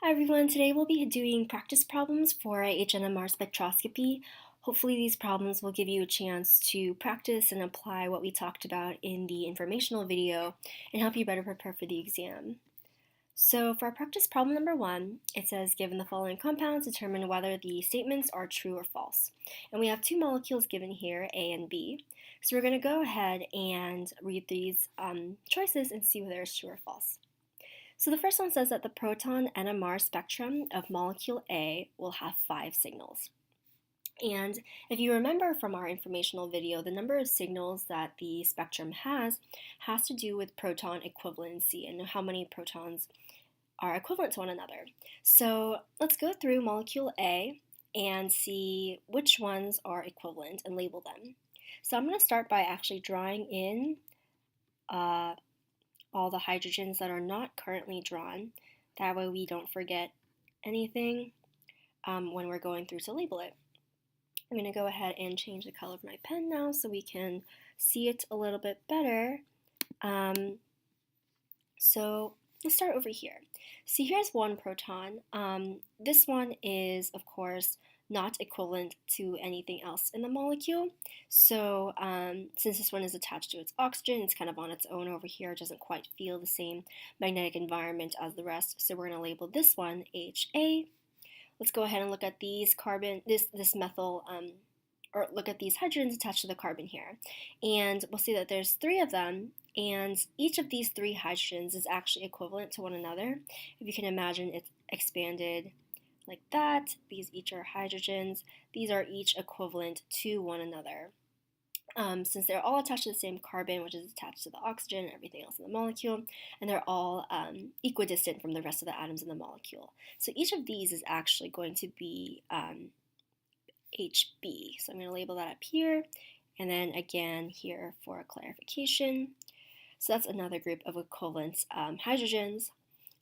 Hi everyone, today we'll be doing practice problems for HNMR spectroscopy. Hopefully these problems will give you a chance to practice and apply what we talked about in the informational video and help you better prepare for the exam. So for our practice problem number 1, it says given the following compounds, determine whether the statements are true or false. And we have two molecules given here, A and B. So we're going to go ahead and read these choices and see whether it's true or false. So the first one says that the proton NMR spectrum of molecule A will have 5 signals. And if you remember from our informational video, the number of signals that the spectrum has to do with proton equivalency and how many protons are equivalent to one another. So let's go through molecule A and see which ones are equivalent and label them. So I'm going to start by actually drawing in all the hydrogens that are not currently drawn. That way we don't forget anything when we're going through to label it. I'm going to go ahead and change the color of my pen now so we can see it a little bit better. So let's start over here. See, here's one proton. This one is, of course, not equivalent to anything else in the molecule. So since this one is attached to its oxygen, it's kind of on its own over here. It doesn't quite feel the same magnetic environment as the rest. So we're going to label this one HA. Let's go ahead and look at these this methyl, or look at these hydrogens attached to the carbon here. And we'll see that there's 3 of them, and each of these 3 hydrogens is actually equivalent to one another. If you can imagine, it's expanded like that. These each are hydrogens. These are each equivalent to one another. Since they're all attached to the same carbon, which is attached to the oxygen and everything else in the molecule, and they're all equidistant from the rest of the atoms in the molecule. So each of these is actually going to be HB. So I'm going to label that up here, and then again here for clarification. So that's another group of equivalent hydrogens.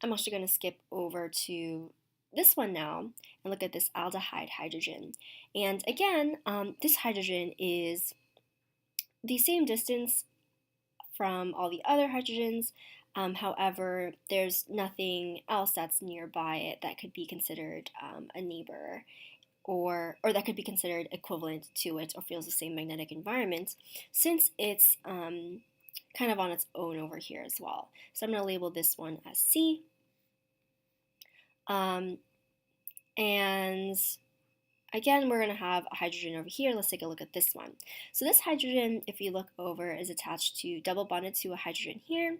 I'm actually going to skip over to this one now and look at this aldehyde hydrogen. And again, this hydrogen is the same distance from all the other hydrogens. However, there's nothing else that's nearby it that could be considered a neighbor, or that could be considered equivalent to it or feels the same magnetic environment, since it's kind of on its own over here as well. So I'm going to label this one as C. And again, we're going to have a hydrogen over here. Let's take a look at this one. So this hydrogen, if you look over, is attached to double bonded to a hydrogen here,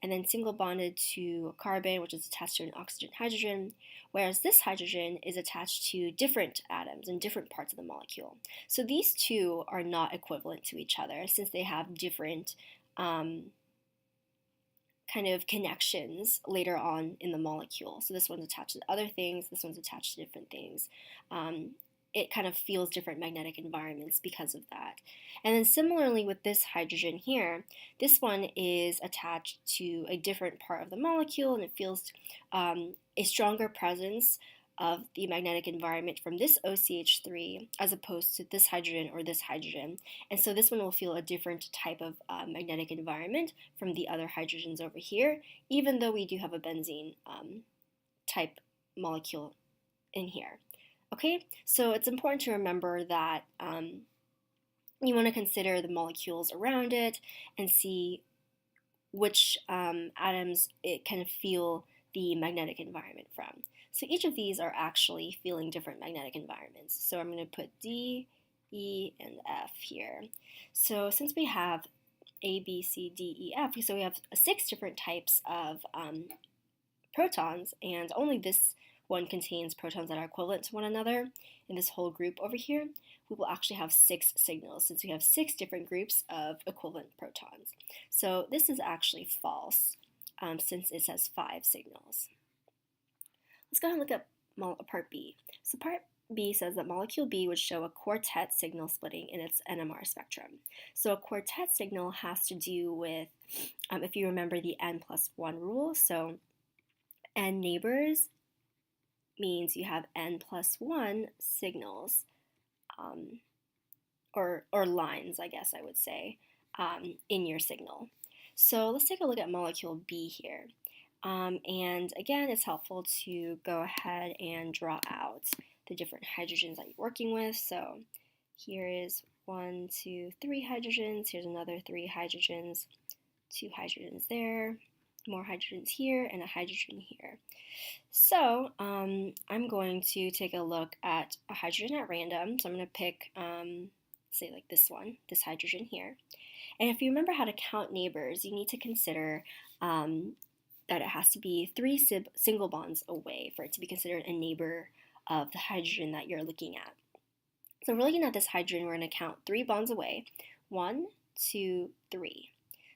and then single bonded to a carbon, which is attached to an oxygen hydrogen, whereas this hydrogen is attached to different atoms in different parts of the molecule. So these two are not equivalent to each other since they have different kind of connections later on in the molecule. So this one's attached to other things, this one's attached to different things. It kind of feels different magnetic environments because of that. And then similarly with this hydrogen here, this one is attached to a different part of the molecule, and it feels a stronger presence of the magnetic environment from this OCH3 as opposed to this hydrogen or this hydrogen. And so this one will feel a different type of magnetic environment from the other hydrogens over here, even though we do have a benzene type molecule in here. Okay, so it's important to remember that you want to consider the molecules around it and see which atoms it can feel the magnetic environment from. So each of these are actually feeling different magnetic environments. So I'm going to put D, E, and F here. So since we have A, B, C, D, E, F, so we have 6 different types of protons, and only this one contains protons that are equivalent to one another. In this whole group over here, we will actually have 6 signals since we have 6 different groups of equivalent protons. So this is actually false since it says 5 signals. Let's go ahead and look at part B. So part B says that molecule B would show a quartet signal splitting in its NMR spectrum. So a quartet signal has to do with, if you remember the n+1 rule, so n neighbors means you have n+1 signals, or lines, I guess I would say, in your signal. So let's take a look at molecule B here. And again, it's helpful to go ahead and draw out the different hydrogens that you're working with. So here is 1, 2, 3 hydrogens. Here's another 3 hydrogens, 2 hydrogens there, more hydrogens here, and a hydrogen here. So I'm going to take a look at a hydrogen at random. So I'm going to pick, say like this one, this hydrogen here. And if you remember how to count neighbors, you need to consider that it has to be 3 single bonds away for it to be considered a neighbor of the hydrogen that you're looking at. So we're looking at this hydrogen, we're going to count 3 bonds away. 1, 2, 3.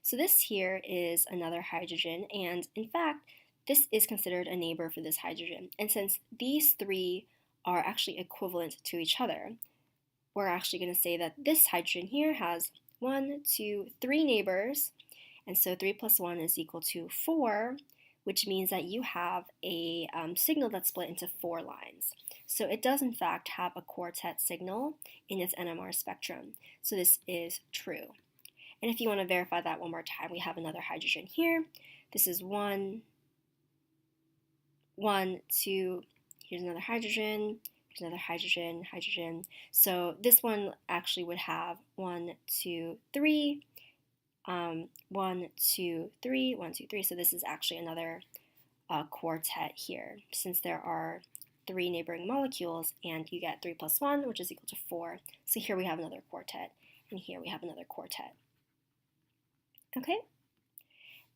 So this here is another hydrogen, and in fact, this is considered a neighbor for this hydrogen. And since these 3 are actually equivalent to each other, we're actually going to say that this hydrogen here has 1, 2, 3 neighbors, and so 3 plus 1 is equal to 4, which means that you have a signal that's split into 4 lines. So it does in fact have a quartet signal in its NMR spectrum. So this is true. And if you want to verify that one more time, we have another hydrogen here. This is 1, 1, 2, here's another hydrogen, here's another hydrogen, hydrogen. So this one actually would have 1, 2, 3, 1, 2, 3, 1, 2, 3. So this is actually another quartet here, since there are 3 neighboring molecules, and you get 3 plus 1, which is equal to 4. So here we have another quartet, and here we have another quartet. Okay?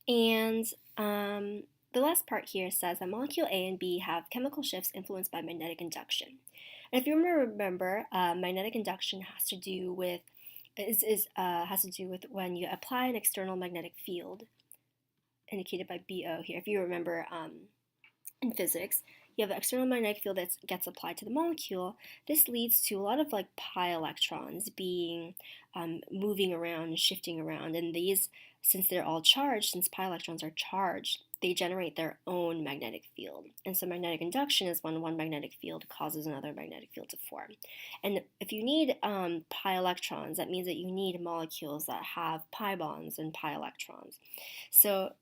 And the last part here says that molecule A and B have chemical shifts influenced by magnetic induction. And if you remember, magnetic induction has to do with when you apply an external magnetic field, indicated by BO here. If you remember in physics, you have an external magnetic field that gets applied to the molecule. This leads to a lot of like pi electrons being moving around and shifting around, and these, since they're all charged, since pi electrons are charged, they generate their own magnetic field. And so magnetic induction is when one magnetic field causes another magnetic field to form. And if you need pi electrons, that means that you need molecules that have pi bonds and pi electrons. So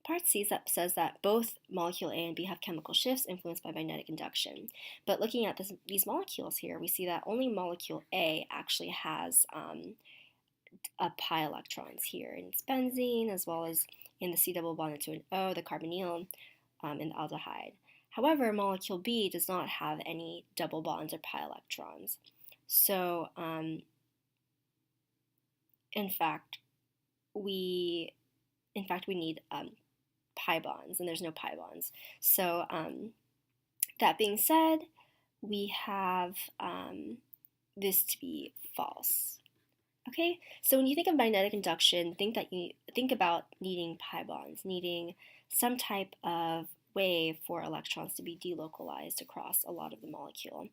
part C says that both molecule A and B have chemical shifts influenced by magnetic induction. But looking at these molecules here, we see that only molecule A actually has pi electrons here in its benzene, as well as in the C double bonded to an O, the carbonyl, in the aldehyde. However, molecule B does not have any double bonds or pi electrons. So, in fact, we need pi bonds, and there's no pi bonds. So, that being said, we have this to be false. Okay, so when you think of magnetic induction, think about needing pi bonds, needing some type of way for electrons to be delocalized across a lot of the molecule.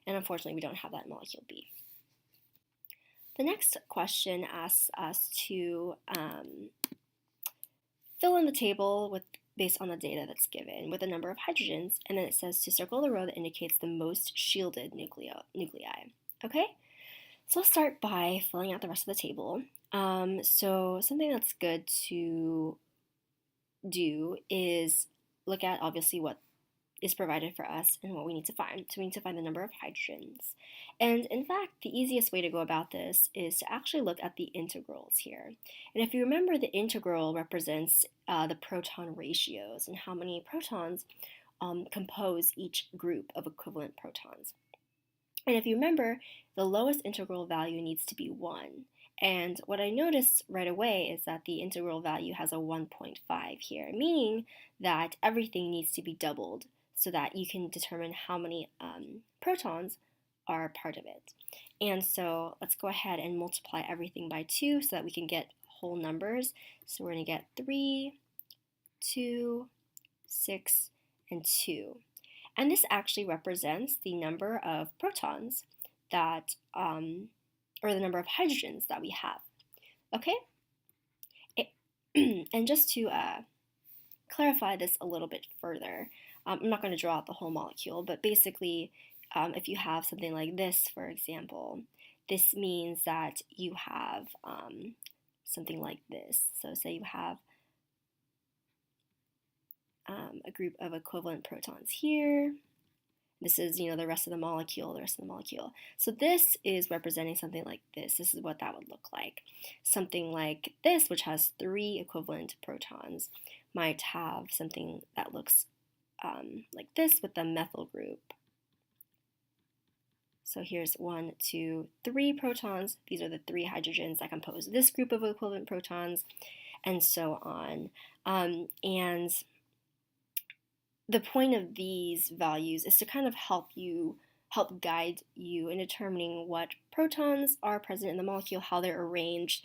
And unfortunately, we don't have that in molecule B. The next question asks us to fill in the table based on the data that's given with a number of hydrogens, and then it says to circle the row that indicates the most shielded nuclei. Okay? So let's start by filling out the rest of the table. So something that's good to do is look at obviously what is provided for us and what we need to find. So we need to find the number of hydrogens. And in fact, the easiest way to go about this is to actually look at the integrals here. And if you remember, the integral represents the proton ratios and how many protons compose each group of equivalent protons. And if you remember, the lowest integral value needs to be 1. And what I noticed right away is that the integral value has a 1.5 here, meaning that everything needs to be doubled so that you can determine how many protons are part of it. And so let's go ahead and multiply everything by 2 so that we can get whole numbers. So we're going to get 3, 2, 6, and 2. And this actually represents the number of protons that, or the number of hydrogens that we have. Okay? And just to clarify this a little bit further, I'm not going to draw out the whole molecule, but basically, if you have something like this, for example, this means that you have something like this. So say you have a group of equivalent protons here. This is, the rest of the molecule, So this is representing something like this. This is what that would look like. Something like this, which has 3 equivalent protons, might have something that looks like this with the methyl group. So here's 1, 2, 3 protons. These are the 3 hydrogens that compose this group of equivalent protons, and so on. And the point of these values is to kind of help guide you in determining what protons are present in the molecule, how they're arranged,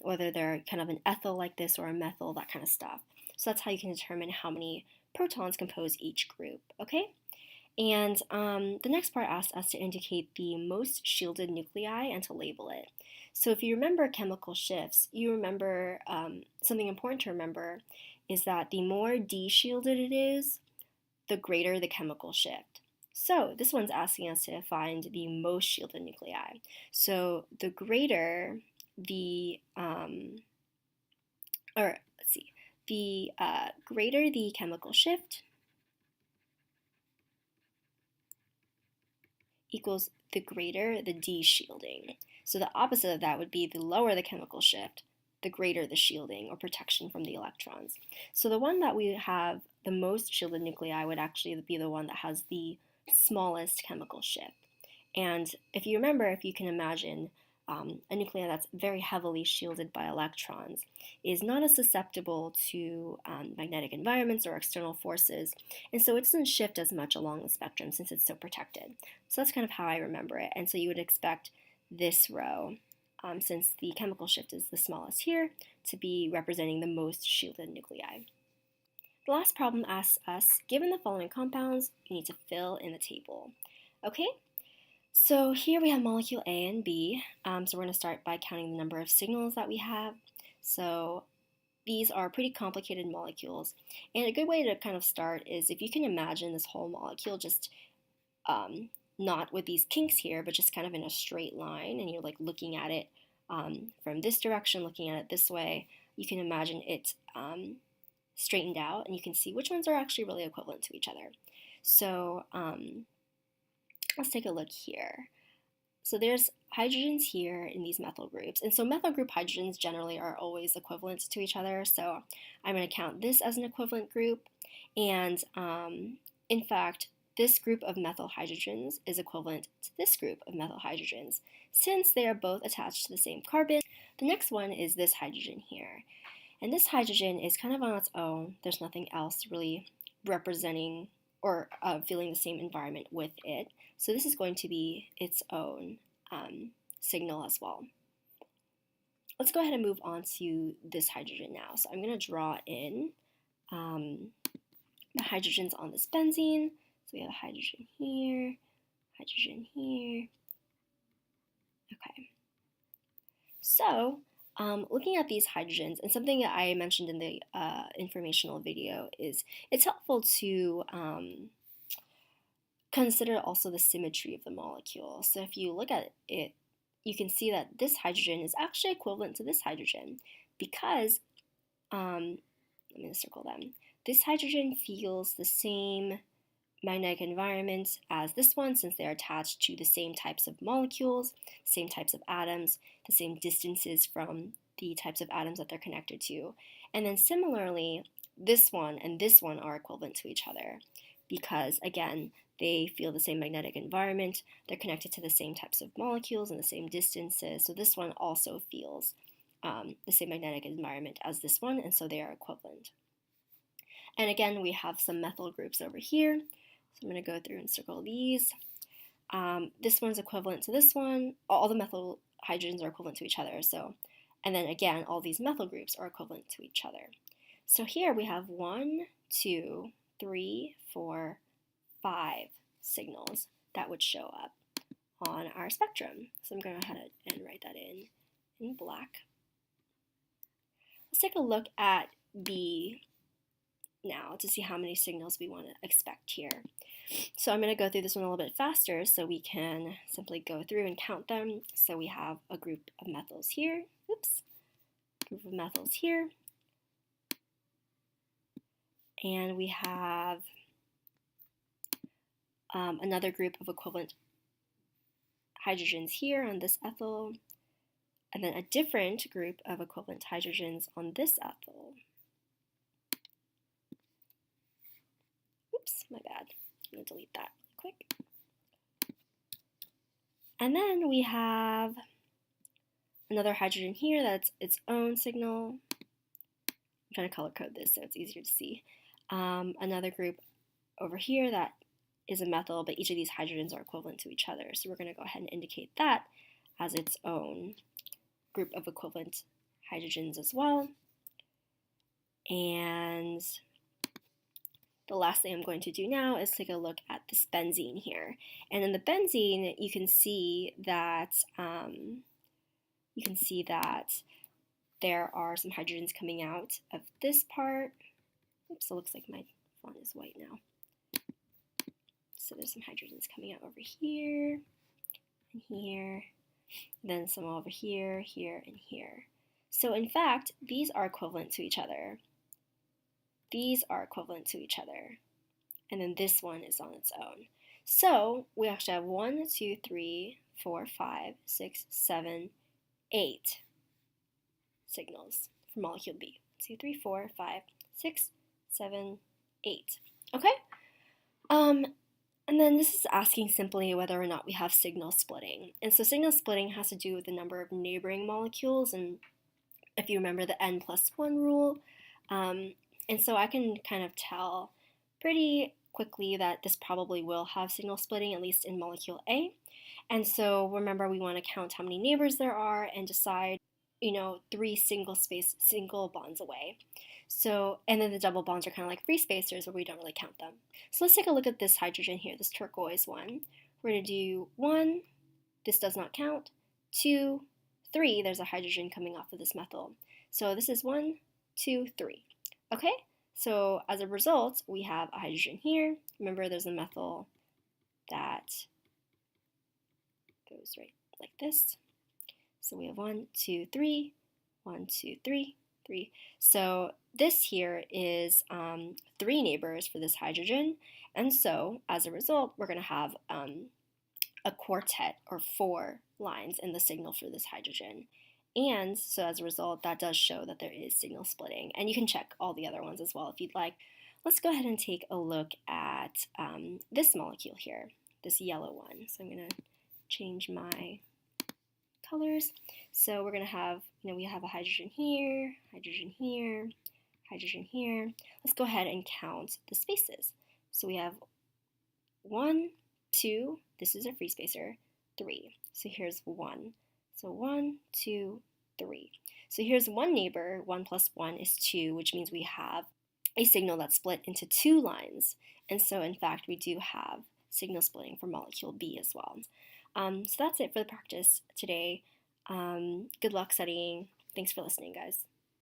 whether they're kind of an ethyl like this or a methyl, that kind of stuff. So that's how you can determine how many protons compose each group, okay? And the next part asks us to indicate the most shielded nuclei and to label it. So if you remember chemical shifts, you remember something important to remember is that the more d-shielded it is, the greater the chemical shift. So this one's asking us to find the most shielded nuclei. So the greater the, greater the chemical shift equals the greater the d-shielding. So the opposite of that would be the lower the chemical shift, the greater the shielding or protection from the electrons. So the one that we have the most shielded nuclei would actually be the one that has the smallest chemical shift. And if you remember, if you can imagine a nuclei that's very heavily shielded by electrons is not as susceptible to magnetic environments or external forces, and so it doesn't shift as much along the spectrum since it's so protected. So that's kind of how I remember it, and so you would expect this row, since the chemical shift is the smallest here, to be representing the most shielded nuclei. The last problem asks us, given the following compounds, you need to fill in the table. Okay? So here we have molecule A and B. So we're going to start by counting the number of signals that we have. So these are pretty complicated molecules. And a good way to kind of start is if you can imagine this whole molecule just not with these kinks here, but just kind of in a straight line, and you're like looking at it from this direction, looking at it this way, you can imagine it straightened out, and you can see which ones are actually really equivalent to each other. So let's take a look here. So there's hydrogens here in these methyl groups, and so methyl group hydrogens generally are always equivalent to each other, so I'm going to count this as an equivalent group, and in fact, this group of methyl hydrogens is equivalent to this group of methyl hydrogens, since they are both attached to the same carbon. The next one is this hydrogen here, and this hydrogen is kind of on its own. There's nothing else really representing or feeling the same environment with it. So this is going to be its own signal as well. Let's go ahead and move on to this hydrogen now. So I'm going to draw in the hydrogens on this benzene. So we have a hydrogen here, hydrogen here. Okay. So looking at these hydrogens, and something that I mentioned in the informational video is it's helpful to consider also the symmetry of the molecule. So if you look at it, you can see that this hydrogen is actually equivalent to this hydrogen because, let me circle them, this hydrogen feels the same magnetic environment as this one since they're attached to the same types of molecules, same types of atoms, the same distances from the types of atoms that they're connected to. And then similarly, this one and this one are equivalent to each other because, again, they feel the same magnetic environment, they're connected to the same types of molecules and the same distances, so this one also feels the same magnetic environment as this one, and so they are equivalent. And again, we have some methyl groups over here. So I'm going to go through and circle these. This one's equivalent to this one. All the methyl hydrogens are equivalent to each other. So, and then again, all these methyl groups are equivalent to each other. So here we have 1, 2, 3, 4, 5 signals that would show up on our spectrum. So I'm going to go ahead and write that in black. Let's take a look at B now to see how many signals we want to expect here. So I'm going to go through this one a little bit faster so we can simply go through and count them. So we have a group of methyls here, group of methyls here, and we have another group of equivalent hydrogens here on this ethyl, and then a different group of equivalent hydrogens on this ethyl. Oops, my bad. I'm going to delete that really quick. And then we have another hydrogen here that's its own signal. I'm trying to color code this so it's easier to see. Another group over here that is a methyl, but each of these hydrogens are equivalent to each other. So we're going to go ahead and indicate that as its own group of equivalent hydrogens as well. And the last thing I'm going to do now is take a look at this benzene here. And in the benzene, you can see that there are some hydrogens coming out of this part. Oops, it looks like my font is white now. So there's some hydrogens coming out over here and here, then some over here, here, and here. So in fact, these are equivalent to each other. These are equivalent to each other. And then this one is on its own. So we actually have 1, 2, 3, 4, 5, 6, 7, 8 signals for molecule B. 2, 3, 4, 5, 6, 7, 8. Okay? And then this is asking simply whether or not we have signal splitting. And so signal splitting has to do with the number of neighboring molecules, and if you remember the n+1 rule. And so I can kind of tell pretty quickly that this probably will have signal splitting, at least in molecule A. And so remember, we want to count how many neighbors there are and decide, 3 single bonds away. So, and then the double bonds are kind of like free spacers where we don't really count them. So let's take a look at this hydrogen here, this turquoise one. We're going to do 1, this does not count, 2, 3, there's a hydrogen coming off of this methyl. So this is 1, 2, 3. Okay, so as a result, we have a hydrogen here. Remember, there's a methyl that goes right like this. So we have 1, 2, 3, 1, 2, 3, 3. So this here is 3 neighbors for this hydrogen, and so as a result, we're going to have a quartet or 4 lines in the signal for this hydrogen. And so as a result, that does show that there is signal splitting, and you can check all the other ones as well if you'd like. Let's go ahead and take a look at this molecule here, this yellow one. So I'm going to change my colors. So we're going to have, we have a hydrogen here, hydrogen here, hydrogen here. Let's go ahead and count the spaces. So we have 1, 2, this is a free spacer, 3. So here's 1. So 1, 2, 3. So here's one neighbor, 1 plus 1 is 2, which means we have a signal that's split into 2 lines. And so in fact, we do have signal splitting for molecule B as well. So that's it for the practice today. Good luck studying. Thanks for listening, guys.